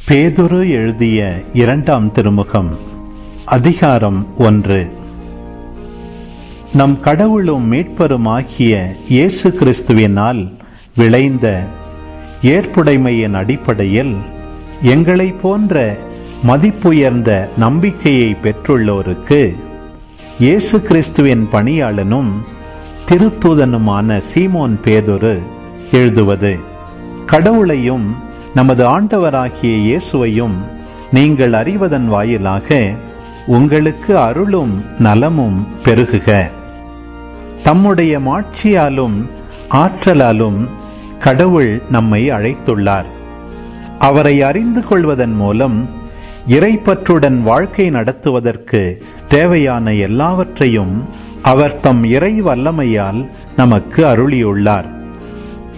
பேதுரு எழுதிய 2ஆம் திருமுகம். அதிகாரம் 1. நம் கடவுளும் மீட்பருமாகிய இயேசு கிறிஸ்துவினால் விளைந்த ஏற்புடைமையின் அடிப்படையில் எங்களை போன்ற மதிப்புயர்ந்த நம்பிக்கையை பெற்றுள்ளோருக்கு இயேசு கிறிஸ்துவின் பணியாளனும் திருத்தூதனுமான சீமோன் பேதுரு எழுதுவது: கடவுளையும் நமது ஆண்டவராகிய இயேசுவையும் நீங்கள் அறிவதன் வாயிலாக உங்களுக்கு அருளும் நலமும் பெருகுக. தம்முடைய மாட்சியாலும் ஆற்றலாலும் கடவுள் நம்மை அழைத்துள்ளார். அவரை அறிந்து கொள்வதன் மூலம் இறைப்பற்றுடன் வாழ்க்கை நடத்துவதற்கு தேவையான எல்லாவற்றையும் அவர் தம் இறை வல்லமையால் நமக்கு அருளியுள்ளார்.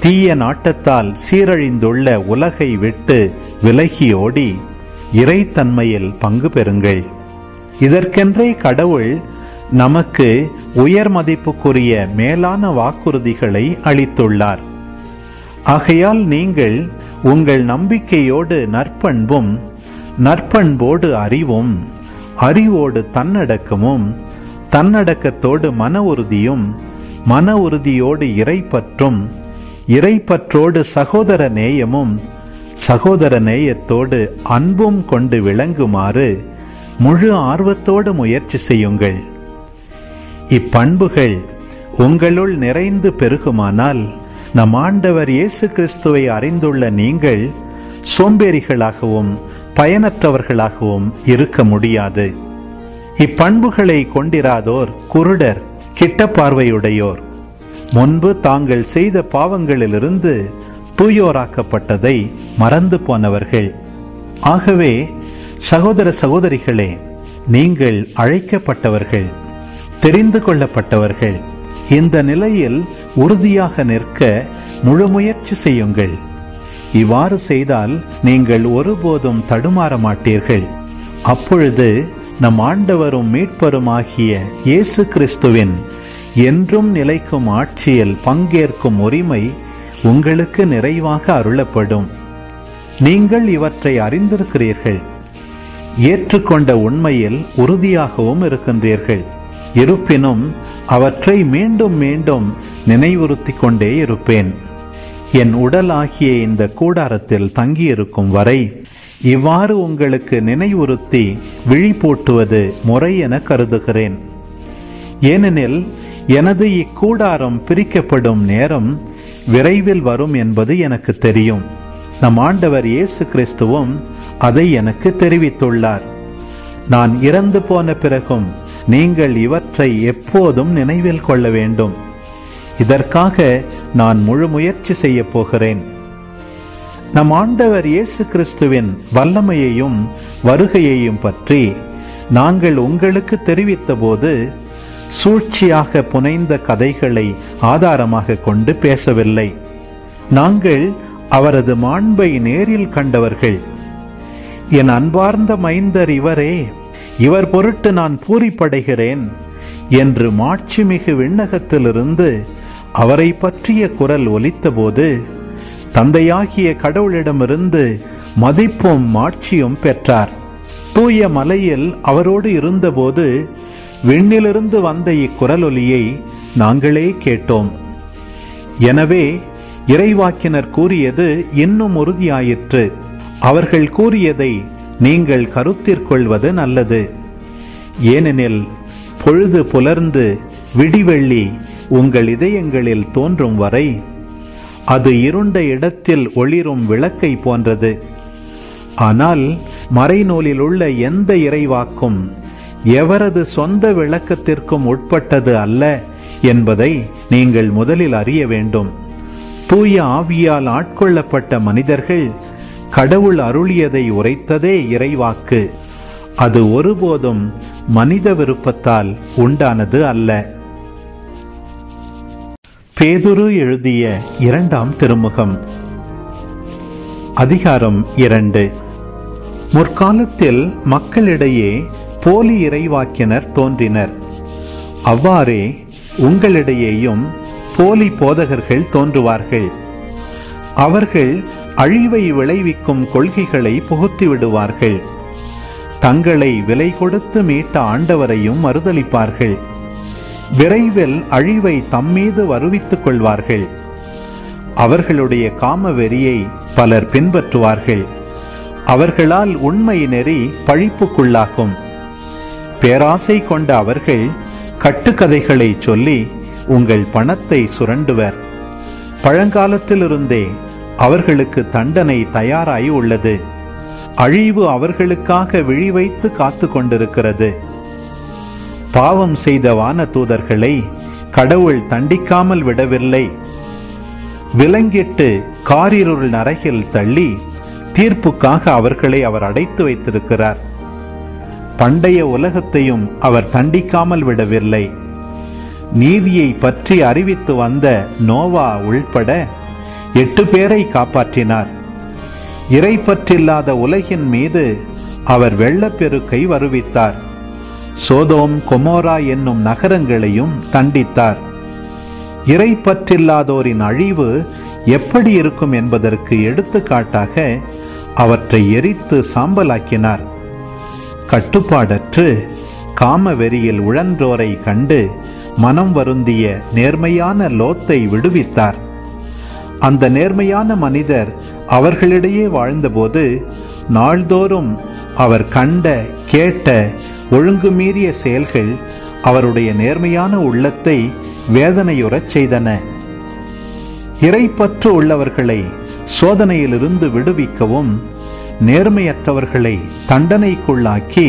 தீய நாட்டத்தால் சீரழிந்துள்ள உலகை விட்டு விலகியோடி இறைத்தன்மையில் பங்கு பெறுங்கள். இதற்கென்றே கடவுள் நமக்கு உயர் மதிப்புக்குரிய மேலான வாக்குறுதிகளை அளித்துள்ளார். ஆகையால் நீங்கள் உங்கள் நம்பிக்கையோடு நற்பண்பும், நற்பண்போடு அறிவும், அறிவோடு தன்னடக்கமும், தன்னடக்கத்தோடு மன உறுதியும், மன உறுதியோடு இறைப்பற்றும், இறைப்பற்றோடு சகோதர நேயமும், சகோதர நேயத்தோடு அன்பும் கொண்டு விளங்குமாறு முழு ஆர்வத்தோடு முயற்சி செய்யுங்கள். இப்பண்புகள் உங்களுள் நிறைந்து பெருகுமானால் நம் ஆண்டவர் இயேசு கிறிஸ்துவை அறிந்துள்ள நீங்கள் சோம்பேறிகளாகவும் பயனற்றவர்களாகவும் இருக்க முடியாது. இப்பண்புகளை கொண்டிராதோர் குருடர், கிட்ட பார்வையுடையோர், முன்பு தாங்கள் செய்த பாவங்களிலிருந்து தூயோராக்கப்பட்டதை மறந்து போனவர்கள். ஆகவே சகோதர சகோதரிகளே, நீங்கள் அழைக்கப்பட்டவர்கள், தெரிந்து கொள்ளப்பட்டவர்கள். இந்த நிலையில் உறுதியாக நிற்க முழு முயற்சி செய்யுங்கள். இவ்வாறு செய்தால் நீங்கள் ஒருபோதும் தடுமாற மாட்டீர்கள். அப்பொழுது நம் ஆண்டவரும் மீட்பருமாகிய இயேசு கிறிஸ்துவின் என்றும் நிலைக்கும் ஆட்சியில் பங்கேற்கும் உரிமை உங்களுக்கு நிறைவாக அருளப்படும். நீங்கள் இவற்றை அறிந்திருக்கிறீர்கள், ஏற்றுக்கொண்ட உண்மையில் உறுதியாகவும் இருக்கின்றீர்கள். இருப்பினும் அவற்றை மீண்டும் மீண்டும் நினைவுறுத்திக் கொண்டே இருப்பேன். என் உடலாகிய இந்த கூடாரத்தில் தங்கியிருக்கும் வரை இவ்வாறு உங்களுக்கு நினைவுறுத்தி விழிப்பூட்டுவது முறை என கருதுகிறேன். ஏனெனில் எனது இக்கூடாரம் பிரிக்கப்படும் நேரம் விரைவில் வரும் என்பது எனக்கு தெரியும். நம் ஆண்டவர் இயேசு கிறிஸ்துவும் அதை எனக்கு தெரிவித்துள்ளார். நான் இறந்து போன பிறகும் நீங்கள் இவற்றை எப்போதும் நினைவில் கொள்ள வேண்டும். இதற்காக நான் முழு முயற்சி செய்ய போகிறேன். நம் ஆண்டவர் இயேசு கிறிஸ்துவின் வல்லமையையும் வருகையையும் பற்றி நாங்கள் உங்களுக்கு தெரிவித்த போது சூழ்ச்சியாக புனைந்த கதைகளை ஆதாரமாக கொண்டு பேசவில்லை. நாங்கள் அவரது மாண்பை நேரில் கண்டவர்கள். என் அன்பார்ந்த மைந்தர் இவரே, இவர் பொருட்டு நான் பூரிப்படைகிறேன் என்று மாட்சிமிகு விண்ணகத்திலிருந்து அவரை பற்றிய குரல் ஒலித்தபோது தந்தையாகிய கடவுளிடமிருந்து மதிப்பும் மாட்சியும் பெற்றார். தூய மலையில் அவரோடு இருந்தபோது விண்ணிலிருந்து வந்த இக்குரலொலியை நாங்களே கேட்டோம். எனவே இறைவாக்கினர் கூறியது இன்னும் உறுதியாயிற்று. அவர்கள் கூறியதை நீங்கள் கருத்திற்கொள்வது நல்லது. ஏனெனில் பொழுது புலர்ந்து விடிவெள்ளி உங்கள் இதயங்களில் தோன்றும் வரை அது இருண்ட இடத்தில் ஒளிரும் விளக்கை போன்றது. ஆனால் மறைநூலில் உள்ள எந்த இறைவாக்கும் எவரது சொந்த விளக்கத்திற்கும் உட்பட்டது அல்ல என்பதை நீங்கள் முதலில் அறிய வேண்டும். தூய ஆவியால் ஆட்கொள்ளப்பட்ட மனிதர்கள் கடவுள் அருளியதை உரைத்ததே இறைவாக்கு. அது ஒருபோதும் மனித விருப்பத்தால் உண்டானது அல்ல. பேதுரு எழுதிய 2ஆம் திருமுகம். அதிகாரம் 2. முற்காலத்தில் மக்களிடையே போலி இறைவாக்கினர் தோன்றினர். அவ்வாறே உங்களிடையேயும் போலி போதகர்கள் தோன்றுவார்கள். அவர்கள் அழிவை விளைவிக்கும் கொள்கைகளை புகுத்தி விடுவார்கள். தங்களை விலை கொடுத்து மீட்ட ஆண்டவரையும் மறுதலிப்பார்கள். விரைவில் அழிவை தம்மீது வருவித்துக் கொள்வார்கள். அவர்களுடைய காம வெறியை பலர் பின்பற்றுவார்கள். அவர்களால் உண்மை நெறி பழிப்புக்குள்ளாகும். பேராசை கொண்ட அவர்கள் கட்டுக்கதைகளை சொல்லி உங்கள் பணத்தை சுரண்டுவர். பழங்காலத்திலிருந்தே அவர்களுக்கு தண்டனை தயாராய் உள்ளது. அழிவு அவர்களுக்காக விழிவைத்து காத்து கொண்டிருக்கிறது. பாவம் செய்த வான தூதர்களை கடவுள் தண்டிக்காமல் விடவில்லை. விலங்கிட்டு காரிருள் நரகில் தள்ளி தீர்ப்புக்காக அவர்களை அவர் அடைத்து வைத்திருக்கிறார். பண்டைய உலகத்தையும் அவர் தண்டிக்காமல் விடவில்லை. நீதியை பற்றி அறிவித்து வந்த நோவா உள்பட 8 பேரை காப்பாற்றினார். இறைப்பற்றில்லாத உலகின் மீது அவர் வெள்ளப்பெருக்கை வருவித்தார். சோதோம் கொமோரா என்னும் நகரங்களையும் தண்டித்தார். இறைப்பற்றில்லாதோரின் அழிவு எப்படி இருக்கும் என்பதற்கு எடுத்துக்காட்டாக அவற்றை எரித்து சாம்பலாக்கினார். கட்டுப்பாடற்று காம வெறியில் உழன்றோரை கண்டு மனம் வருந்திய நேர்மையான லோத்தை விடுவித்தார். அந்த நேர்மையான மனிதர் அவர்களிடையே வாழ்ந்தபோது நாள்தோறும் அவர் கண்ட கேட்ட ஒழுங்குமீறிய செயல்கள் அவருடைய நேர்மையான உள்ளத்தை வேதனையுறச் செய்தன. இறைப்பற்று உள்ளவர்களை சோதனையிலிருந்து விடுவிக்கவும் நேர்மையற்றவர்களை தண்டனைக்குள்ளாக்கி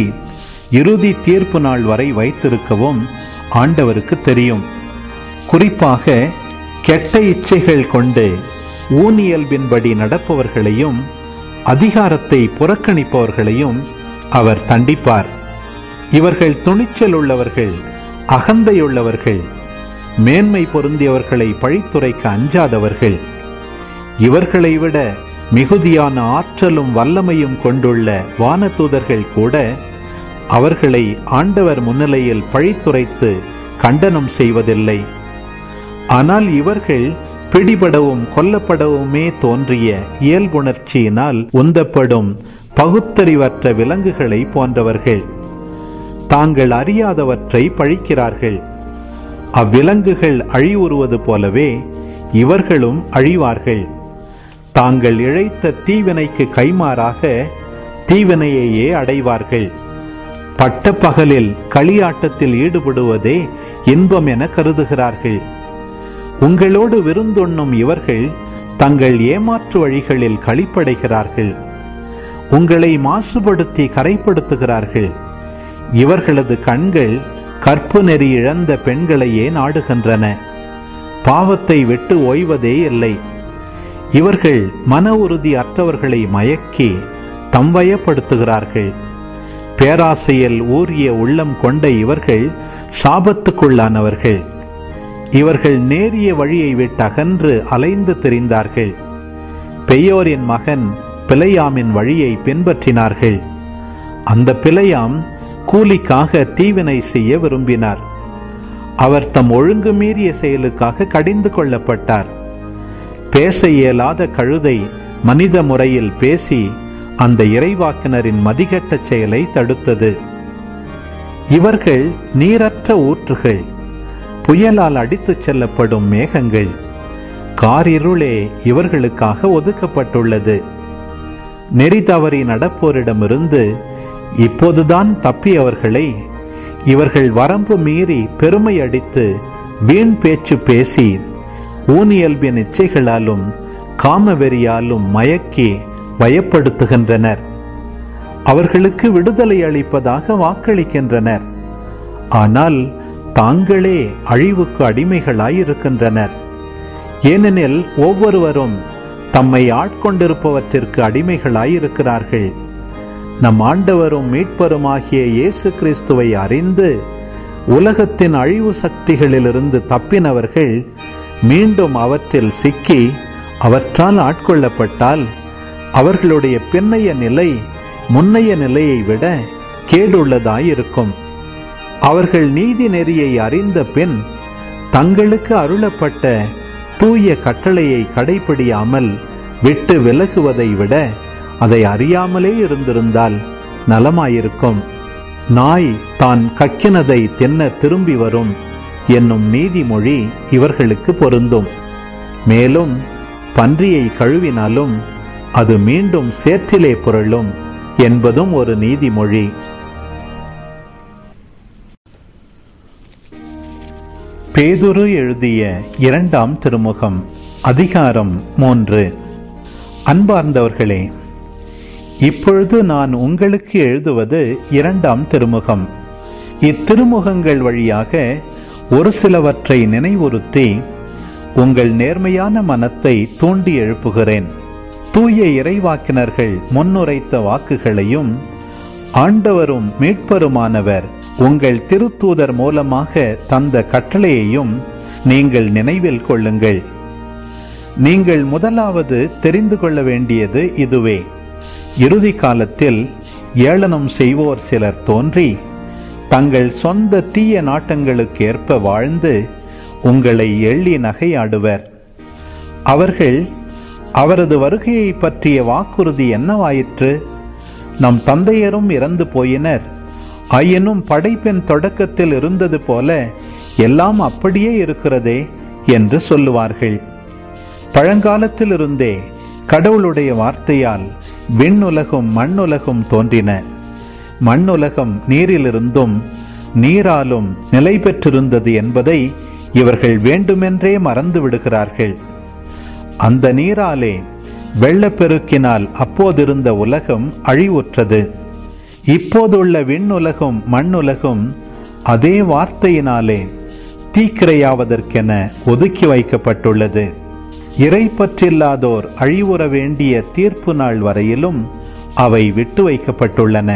இறுதி தீர்ப்பு நாள் வரை வைத்திருக்கவும் ஆண்டவருக்கு தெரியும். குறிப்பாக கெட்ட இச்சைகள் கொண்டு ஊனியல்பின்படி நடப்பவர்களையும் அதிகாரத்தை புறக்கணிப்பவர்களையும் அவர் தண்டிப்பார். இவர்கள் துணிச்சல் உள்ளவர்கள், அகந்தையுள்ளவர்கள், மேன்மை பொருந்தியவர்களை பழித்துரைக்க அஞ்சாதவர்கள். இவர்களை விட மிகுதியான ஆற்றலும் வல்லமையும் கொண்டுள்ள வானதூதர்கள் கூட அவர்களை ஆண்டவர் முன்னிலையில் பழித்துரைத்து கண்டனம் செய்வதில்லை. ஆனால் இவர்கள் பிடிபடவும் கொல்லப்படவுமே தோன்றிய இயல்புணர்ச்சியினால் உந்தப்படும் பகுத்தறிவற்ற விலங்குகளை போன்றவர்கள். தாங்கள் அறியாதவற்றை பழிக்கிறார்கள். அவ்விலங்குகள் அழிவுறுவது போலவே இவர்களும் அழிவார்கள். தாங்கள் இழைத்த தீவினைக்கு கைமாறாக தீவினையையே அடைவார்கள். பட்ட பகலில் களியாட்டத்தில் ஈடுபடுவதே இன்பம் என கருதுகிறார்கள். உங்களோடு விருந்துண்ணும் இவர்கள் தங்கள் ஏமாற்று வழிகளில் களிப்படைகிறார்கள். உங்களை மாசுபடுத்தி கரைப்படுத்துகிறார்கள். இவர்களது கண்கள் கற்பு நெறி இழந்த பெண்களையே நாடுகின்றன. பாவத்தை விட்டு ஓய்வதே இல்லை. இவர்கள் மன உறுதி அற்றவர்களை மயக்கி தம்வயப்படுத்துகிறார்கள். பேராசையில் ஊறிய உள்ளம் கொண்ட இவர்கள் சாபத்துக்குள்ளானவர்கள். இவர்கள் நேரிய வழியை விட்டு அகன்று அலைந்து திரிந்தார்கள். பெயோரின் மகன் பிலையாமின் வழியை பின்பற்றினார்கள். அந்த பிலையாம் கூலிக்காக தீவினை செய்ய விரும்பினார். அவர் தம் ஒழுங்கு மீறிய செயலுக்காக கடிந்து கொள்ளப்பட்டார். பேச இயலாத கழுதை மனித முறையில் பேசி அந்த இறைவாக்கினரின் மதிகெட்ட செயலை தடுத்தது. இவர்கள் நீரற்ற ஊற்றுகள், புயலால் அடித்துச் செல்லப்படும் மேகங்கள். காரிருளே இவர்களுக்காக ஒதுக்கப்பட்டுள்ளது. நெறி தவறி நடப்போரிடமிருந்து இப்போதுதான் தப்பியவர்களை இவர்கள் வரம்பு மீறி பெருமை அடித்து வீண் பேச்சு பேசி ஊனியல்பின் இச்சைகளாலும் காமவெறியாலும் மயக்கி பயப்படுத்துகின்றனர். அவர்களுக்கு விடுதலை அளிப்பதாக வாக்களிக்கின்றனர். ஆனால் தாங்களே அழிவுக்கு அடிமைகளாயிருக்கின்றனர். ஏனெனில் ஒவ்வொருவரும் தம்மை ஆட்கொண்டிருப்பவற்றிற்கு அடிமைகளாயிருக்கிறார்கள். நம் ஆண்டவரும் மீட்பருமாகிய இயேசு கிறிஸ்துவை அறிந்து உலகத்தின் அழிவு சக்திகளிலிருந்து தப்பினவர்கள் மீண்டும் அவற்றில் சிக்கி அவற்றால் ஆட்கொள்ளப்பட்டால் அவர்களுடைய பின்னைய நிலை முன்னைய நிலையை விட கேடுள்ளதாயிருக்கும். அவர்கள் நீதி நெறியை அறிந்த பின் தங்களுக்கு அருளப்பட்ட தூய கட்டளையை கடைபிடியாமல் விட்டு விலகுவதை விட அதை அறியாமலே இருந்திருந்தால் நலமாயிருக்கும். நாய் தான் கக்கினதை தின்ன திரும்பி வரும் என்னும் நீதிமொழி இவர்களுக்கு பொருந்தும். மேலும் பன்றியை கழுவினாலும் அது மீண்டும் சேற்றிலே புரளும் என்பதும் ஒரு நீதிமொழி. பேதுரு எழுதிய 2ஆம் திருமுகம், அதிகாரம் 3. அன்பார்ந்தவர்களே, இப்பொழுது நான் உங்களுக்கு எழுதுவது 2ஆம் திருமுகம். இத்திருமுகங்கள் வழியாக ஒரு சிலவற்றை நினைவுறுத்தி உங்கள் நேர்மையான மனத்தை தூண்டி எழுப்புகிறேன். தூய இறைவாக்கினர்கள் முன்னுரைத்த வாக்குகளையும் ஆண்டவரும் மீட்பருமானவர் உங்கள் திருத்தூதர் மூலமாக தந்த கட்டளையையும் நீங்கள் நினைவில் கொள்ளுங்கள். நீங்கள் முதலாவது தெரிந்து கொள்ள வேண்டியது இதுவே: இறுதி காலத்தில் ஏளனம் செய்வோர் சிலர் தோன்றி தங்கள் சொந்த தீய நாட்டங்களுக்கு ஏற்ப வாழ்ந்து உங்களை எள்ளி நகையாடுவர். அவர்கள் அவரது வருகையை பற்றிய வாக்குறுதி என்னவாயிற்று? நம் தந்தையரும் இறந்து போயினர், ஆயினும் படைப்பின் தொடக்கத்தில் இருந்தது போல எல்லாம் அப்படியே இருக்கிறதே என்று சொல்லுவார்கள். பழங்காலத்திலிருந்தே கடவுளுடைய வார்த்தையால் விண்ணுலகும் மண்ணுலகும் தோன்றின. மண்ணுலகம் நீரிலிருந்தும் நீராலும் நிலை பெற்றிருந்தது என்பதை இவர்கள் வேண்டுமென்றே மறந்து விடுகிறார்கள். அந்த நீராலே வெள்ளப்பெருக்கினால் அப்போதிருந்த உலகம் அழிவுற்றது. இப்போதுள்ள விண்ணுலகும் மண்ணுலகும் அதே வார்த்தையினாலே தீக்கிரையாவதற்கென ஒதுக்கி வைக்கப்பட்டுள்ளது. இறை பற்றில்லாதோர் அழிவுற வேண்டிய தீர்ப்பு நாள் வரையிலும் அவை விட்டு வைக்கப்பட்டுள்ளன.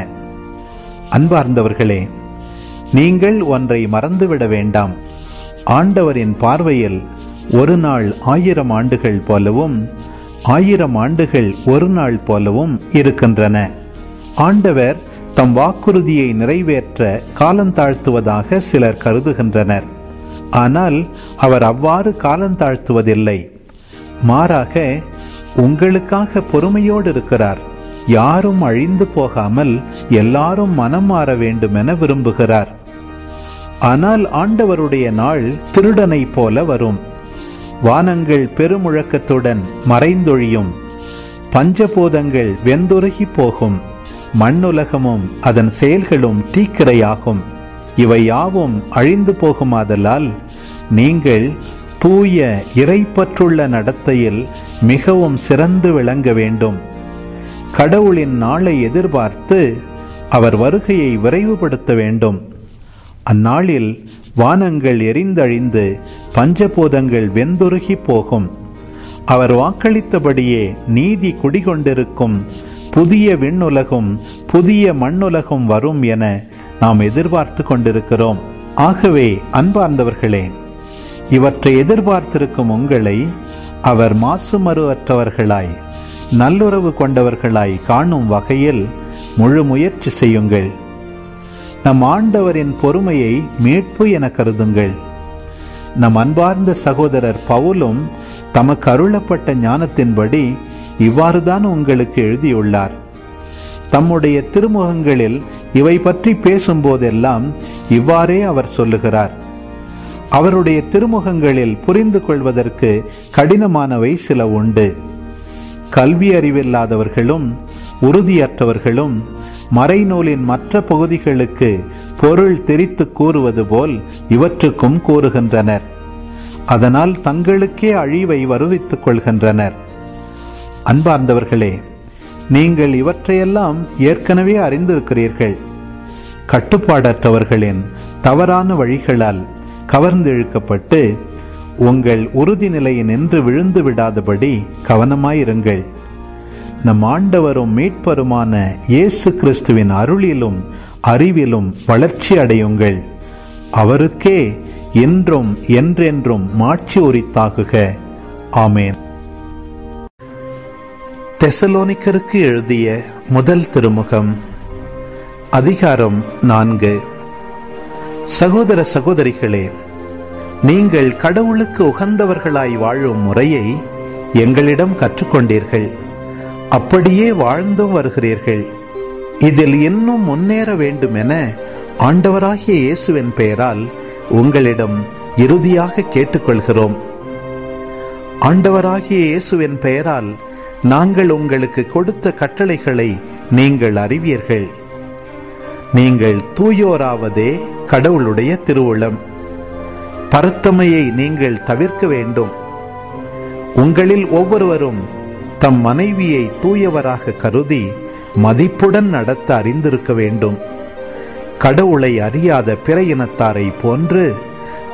அன்பார்ந்தவர்களே, நீங்கள் ஒன்றை மறந்துவிட வேண்டாம். ஆண்டவரின் பார்வையில் ஒரு நாள் 1000 ஆண்டுகள் போலவும் 1000 ஆண்டுகள் ஒரு நாள் போலவும் இருக்கின்றன. ஆண்டவர் தம் வாக்குறுதியை நிறைவேற்ற காலந்தாழ்த்துவதாக சிலர் கருதுகின்றனர். ஆனால் அவர் அவ்வாறு காலந்தாழ்த்துவதில்லை. மாறாக உங்களுக்காக பொறுமையோடு இருக்கிறார். யாரும் அழிந்து போகாமல் எல்லாரும் மனம் மாற வேண்டுமென விரும்புகிறார். ஆனால் ஆண்டவருடைய நாள் திருடனை போல வரும். வானங்கள் பெருமுழக்கத்துடன் மறைந்தொழியும், பஞ்சபூதங்கள் வெந்துருகி போகும், மண்ணுலகமும் அதன் செயல்களும் தீக்கிரையாகும். இவை யாவும் அழிந்து போகுமாதலால் நீங்கள் தூய இறைப்பற்றுள்ள நடத்தையில் மிகவும் சிறந்து விளங்க வேண்டும். கடவுளின் நாளை எதிர்பார்த்து அவர் வருகையை விரைவுபடுத்த வேண்டும். அந்நாளில் வானங்கள் எரிந்தழிந்து பஞ்சபூதங்கள் வெந்துருகி போகும். அவர் வாக்களித்தபடியே நீதி குடிகொண்டிருக்கும் புதிய விண்ணுலகும் புதிய மண்ணுலகும் வரும் என நாம் எதிர்பார்த்து கொண்டிருக்கிறோம். ஆகவே அன்பார்ந்தவர்களே, இவற்றை எதிர்பார்த்திருக்கும் உங்களை அவர் மாசுமறுவற்றவர்களாய் நல்லுறவு கொண்டவர்களாய் காணும் வகையில் முழு முயற்சி செய்யுங்கள். நம் ஆண்டவரின் பொறுமையை மீட்பு என கருதுங்கள். நம் அன்பார்ந்த சகோதரர் பவுலும் தமக்கு அருளப்பட்ட ஞானத்தின்படி இவ்வாறுதான் உங்களுக்கு எழுதியுள்ளார். தம்முடைய திருமுகங்களில் இவை பற்றி பேசும்போதெல்லாம் இவ்வாறே அவர் சொல்லுகிறார். அவருடைய திருமுகங்களில் புரிந்து கொள்வதற்கு கடினமானவை சில உண்டு. கல்வி அறிவில்லாதவர்களும் உறுதியற்றவர்களும் மறைநூலின் மற்ற பகுதிகளுக்கு பொருள் திரித்து கூறுவது போல் இவற்றுக்கும் கூறுகின்றனர். அதனால் தங்களுக்கே அழிவை வருவித்துக் கொள்கின்றனர். அன்பார்ந்தவர்களே, நீங்கள் இவற்றையெல்லாம் ஏற்கனவே அறிந்திருக்கிறீர்கள். கட்டுப்பாடற்றவர்களின் தவறான வழிகளால் கவர்ந்திழுக்கப்பட்டு உங்கள் உறுதி நிலையை நின்று விழுந்து விடாதபடி கவனமாயிருங்கள். நம் ஆண்டவரும் மீட்பருமான இயேசு கிறிஸ்துவின் அருளிலும் அறிவிலும் வளர்ச்சி அடையுங்கள். அவருக்கே என்றும் என்றென்றும் மாட்சி உரித்தாகுக. ஆமேன். தெசலோனிக்கருக்கு எழுதிய முதல் திருமுகம், அதிகாரம் 4. சகோதர சகோதரிகளே, நீங்கள் கடவுளுக்கு உகந்தவர்களாய் வாழும் முறையை எங்களிடம் கற்றுக்கொண்டீர்கள், அப்படியே வாழ்ந்தும் வருகிறீர்கள். இதில் இன்னும் முன்னேற வேண்டும் என ஆண்டவராகிய இயேசுவின் பெயரால் உங்களிடம் இறுதியாக கேட்டுக்கொள்கிறோம். ஆண்டவராகிய இயேசுவின் பெயரால் நாங்கள் உங்களுக்கு கொடுத்த கட்டளைகளை நீங்கள் அறிவீர்கள். நீங்கள் தூயோராவதே கடவுளுடைய திருவுளம். பரத்தமையை நீங்கள் தவிர்க்க வேண்டும். உங்களில் ஒவ்வொருவரும் தம் மனைவியை தூயவராக கருதி மதிப்புடன் நடத்த அறிந்திருக்க வேண்டும். கடவுளை அறியாத பிற இனத்தாரை போன்று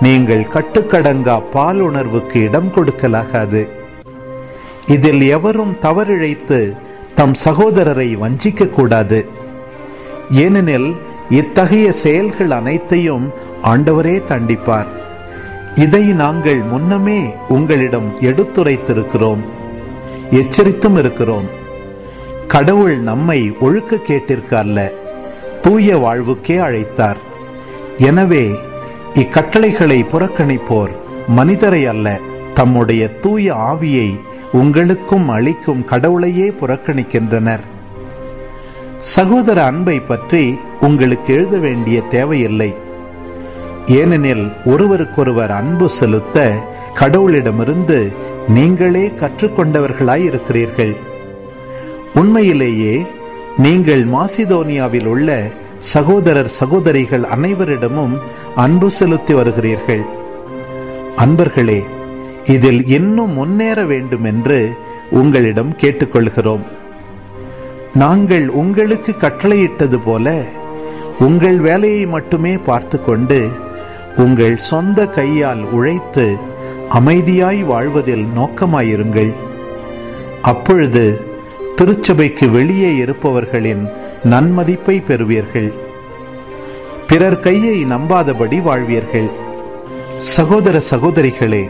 நீங்கள் கட்டுக்கடங்கா பாலுணர்வுக்கு இடம் கொடுக்கலாகாது. இதில் எவரும் தவறிழைத்து தம் சகோதரரை வஞ்சிக்க கூடாது. ஏனெனில் இத்தகைய செயல்கள் அனைத்தையும் ஆண்டவரே தண்டிப்பார். இதை நாங்கள் முன்னமே உங்களிடம் எடுத்துரைத்திருக்கிறோம், எச்சரித்தும் இருக்கிறோம். கடவுள் நம்மை ஒழுக்க கேட்டிற்கு அல்ல, தூய வாழ்வுக்கே அழைத்தார். எனவே இக்கட்டளைகளை புறக்கணிப்போர் மனிதரை அல்ல, தம்முடைய தூய ஆவியை உங்களுக்கும் அளிக்கும் கடவுளையே புறக்கணிக்கின்றனர். சகோதர அன்பை பற்றி உங்களுக்கு எழுத வேண்டிய தேவையில்லை. ஏனெனில் ஒருவருக்கொருவர் அன்பு செலுத்த கடவுளிடமிருந்து நீங்களே கற்றுக்கொண்டவர்களாய் இருக்கிறீர்கள். உண்மையிலேயே நீங்கள் மாசிதோனியாவில் உள்ள சகோதரர் சகோதரிகள் அனைவரிடமும் அன்பு செலுத்தி வருகிறீர்கள். அன்பர்களே, இதில் இன்னும் முன்னேற வேண்டும் என்று உங்களிடம் கேட்டுக்கொள்கிறோம். நாங்கள் உங்களுக்கு கட்டளையிட்டது போல உங்கள் வேலையை மட்டுமே பார்த்து கொண்டு உங்கள் சொந்த கையால் உழைத்து அமைதியாய் வாழ்வதில் நோக்கமாயிருங்கள். அப்பொழுது திருச்சபைக்கு வெளியே இருப்பவர்களின் நன்மதிப்பை பெறுவீர்கள். பிறர் கையை நம்பாதபடி வாழ்வீர்கள். சகோதர சகோதரிகளே,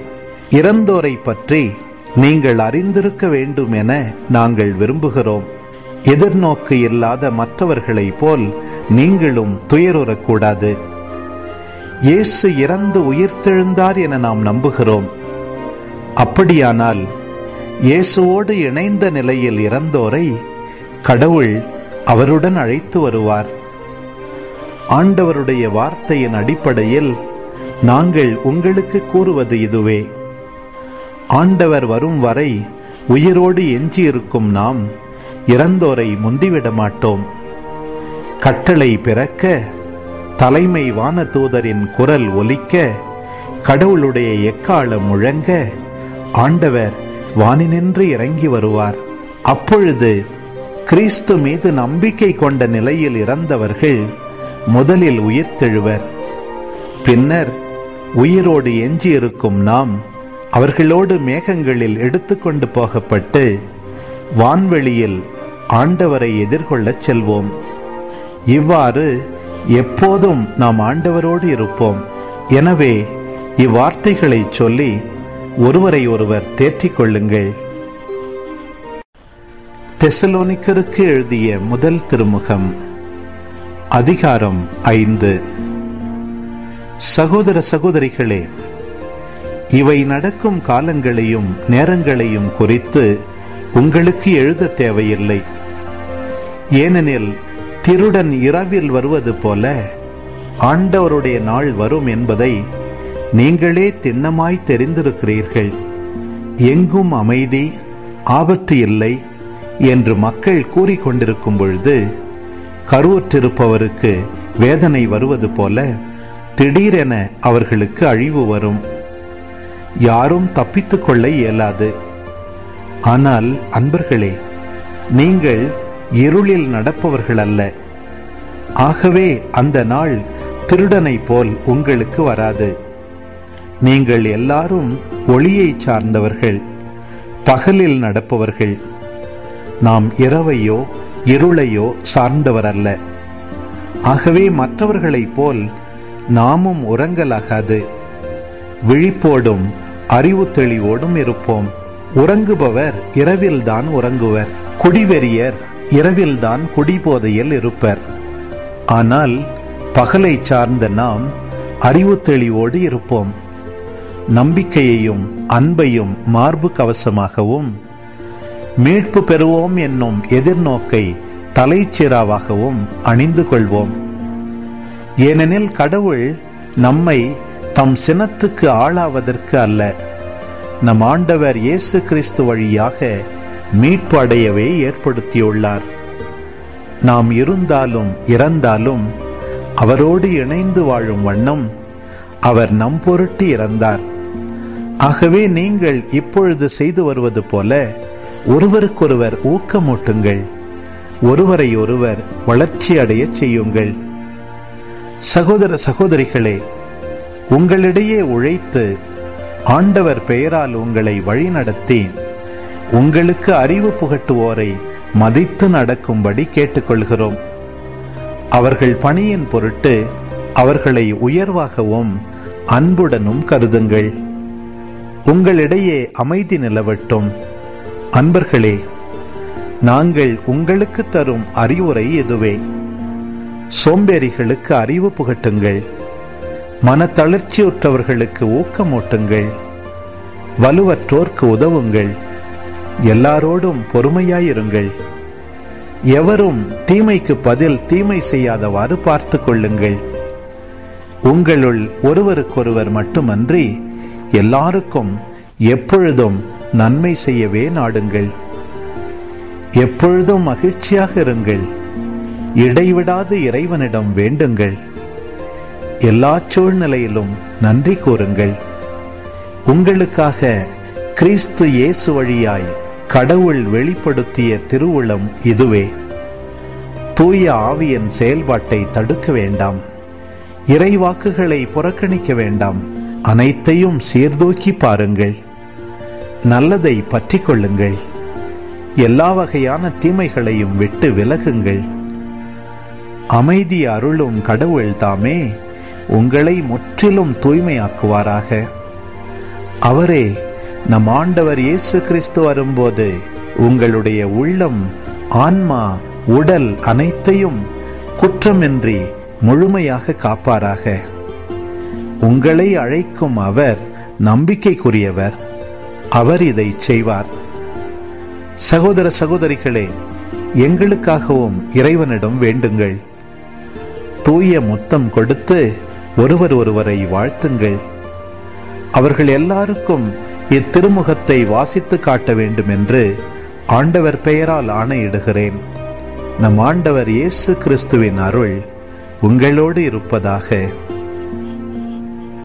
இறந்தோரை பற்றி நீங்கள் அறிந்திருக்க வேண்டும் என நாங்கள் விரும்புகிறோம். எதிர்நோக்கு இல்லாத மற்றவர்களைப் போல் நீங்களும் துயருறக்கூடாது. இயேசு இறந்து உயிர்த்தெழுந்தார் என நாம் நம்புகிறோம். அப்படியானால் இயேசுவோடு இணைந்த நிலையில் இறந்தோரை கடவுள் அவருடன் அழைத்து வருவார். ஆண்டவருடைய வார்த்தையின் அடிப்படையில் நாங்கள் உங்களுக்கு கூறுவது இதுவே: ஆண்டவர் வரும் வரை உயிரோடு எஞ்சியிருக்கும் நாம் இறந்தோரை முந்திவிட மாட்டோம். கட்டளை பிறக்க, தலைமை வான தூதரின் குரல் ஒலிக்க, கடவுளுடைய எக்காலம் முழங்க, ஆண்டவர் வானினின்று இறங்கி வருவார். அப்பொழுது கிறிஸ்து மீது நம்பிக்கை கொண்ட நிலையில் இறந்தவர்கள் முதலில் உயிர்த்தெழுவர். பின்னர் உயிரோடு எஞ்சியிருக்கும் நாம் அவர்களோடு மேகங்களில் எடுத்துக்கொண்டு போகப்பட்டு வான்வெளியில் ஆண்டவரை எதிர்கொள்ளச் செல்வோம். இவ்வாறு எப்போதும் நாம் ஆண்டவரோடு இருப்போம். எனவே இவ்வார்த்தைகளை சொல்லி ஒருவரை ஒருவர் தேற்றிக் கொள்ளுங்கள். தெசலோனிக்கருக்கு எழுதிய முதல் திருமுகம், அதிகாரம் 5. சகோதர சகோதரிகளே, இவை நடக்கும் காலங்களையும் நேரங்களையும் குறித்து உங்களுக்கு எழுத தேவையில்லை. ஏனெனில் திருடன் இரவில் வருவது போல ஆண்டவருடைய நாள் வரும் என்பதை நீங்களே திண்ணமாய் தெரிந்திருக்கிறீர்கள். எங்கும் அமைதி, ஆபத்து இல்லை என்று மக்கள் கூறிக்கொண்டிருக்கும் பொழுது கருவுற்றிருப்பவருக்கு வேதனை வருவது போல திடீரென அவர்களுக்கு அழிவு வரும். யாரும் தப்பித்துக் கொள்ள இயலாது. ஆனால் அன்பர்களே, நீங்கள் இருளில் நடப்பவர்கள் அல்ல. ஆகவே அந்த நாள் திருடனை போல் உங்களுக்கு வராது. நீங்கள் எல்லாரும் ஒளியை சார்ந்தவர்கள், பகலில் நடப்பவர்கள். நாம் இரவையோ இருளையோ சார்ந்தவர் அல்ல. ஆகவே மற்றவர்களைப் போல் நாமும் உறங்கலாகாது. விழிப்போடும் அறிவு தெளிவோடும் இருப்போம். உறங்குபவர் இரவில்தான் உறங்குவர். குடிவெறியர் இரவில்தான் குடிபோதையில் இருப்பர். ஆனால் பகலை சார்ந்த நாம் அறிவு தெளிவோடு இருப்போம். நம்பிக்கையையும் அன்பையும் மார்பு கவசமாகவும், மீட்பு பெறுவோம் என்னும் எதிர்நோக்கை தலைச்சீராவாகவும் அணிந்து கொள்வோம். ஏனெனில் கடவுள் நம்மை தம் சினத்துக்கு ஆளாவதற்கு அல்ல, நம் ஆண்டவர் இயேசு கிறிஸ்து வழியாக மீட்பு அடையவே ஏற்படுத்தியுள்ளார். நாம் இருந்தாலும் இறந்தாலும் அவரோடு இணைந்து வாழும் வண்ணம் அவர் நம் பொருட்டு இறந்தார். ஆகவே நீங்கள் இப்பொழுது செய்து வருவது போல ஒருவருக்கொருவர் ஊக்கமூட்டுங்கள், ஒருவரை ஒருவர் வளர்ச்சி அடைய செய்யுங்கள். சகோதர சகோதரிகளே, உங்களிடையே உழைத்து ஆண்டவர் பெயரால் உங்களை வழிநடத்தி உங்களுக்கு அறிவு புகட்டுவோரை மதித்து நடக்கும்படி கேட்டுக்கொள்கிறோம். அவர்கள் பணியின் பொருட்டு அவர்களை உயர்வாகவும் அன்புடனும் கருதுங்கள். உங்களிடையே அமைதி நிலவட்டும். அன்பர்களே, நாங்கள் உங்களுக்கு தரும் அறிவுரை இதுவே: சோம்பேறிகளுக்கு அறிவு புகட்டுங்கள், மனத்தளர்ச்சியுற்றவர்களுக்கு ஊக்கமூட்டுங்கள், வலுவற்றோர்க்கு உதவுங்கள், எல்லாரோடும் பொறுமையாயிருங்கள். எவரும் தீமைக்கு பதில் தீமை செய்யாதவாறு பார்த்து கொள்ளுங்கள். உங்களுள் ஒருவருக்கொருவர் மட்டுமன்றி எல்லாருக்கும் எப்பொழுதும் நன்மை செய்யவே நாடுங்கள். எப்பொழுதும் மகிழ்ச்சியாக இருங்கள். இடைவிடாது இறைவனிடம் வேண்டுங்கள். எல்லா சூழ்நிலையிலும் நன்றி கூறுங்கள். உங்களுக்காக கிறிஸ்து இயேசு வழியாய் கடவுள் வெளிப்படுத்திய திருவுளம் இதுவே. தூய ஆவியின் செயல்பாட்டை தடுக்க வேண்டாம். இறைவாக்குகளை புறக்கணிக்க வேண்டாம். அனைத்தையும் சீர்தூக்கி பாருங்கள். நல்லதை பற்றி கொள்ளுங்கள். எல்லா வகையான தீமைகளையும் விட்டு விலகுங்கள். அமைதி அருளும் கடவுள் தாமே உங்களை முற்றிலும் தூய்மையாக்குவாராக. அவரே நம் ஆண்டவர் இயேசு கிறிஸ்து வரும்போது உங்களுடைய உள்ளம், ஆன்மா, உடல் அனைத்தையும் குற்றமின்றி முழுமையாக காப்பாராக. உங்களை அழைக்கும் அவர் நம்பிக்கைக்குரியவர். அவர் இதை செய்வார். சகோதர சகோதரிகளே, எங்களுக்காகவும் இறைவனிடம் வேண்டுங்கள். தூய முத்தம் கொடுத்து ஒருவர் ஒருவரை வாழ்த்துங்கள். அவர்கள் எல்லாருக்கும் இத்திருமுகத்தை வாசித்து காட்ட வேண்டும் என்று ஆண்டவர் பெயரால் ஆணையிடுகிறேன். நம் ஆண்டவர் இயேசு கிறிஸ்துவின் அருள் உங்களோடு இருப்பதாக.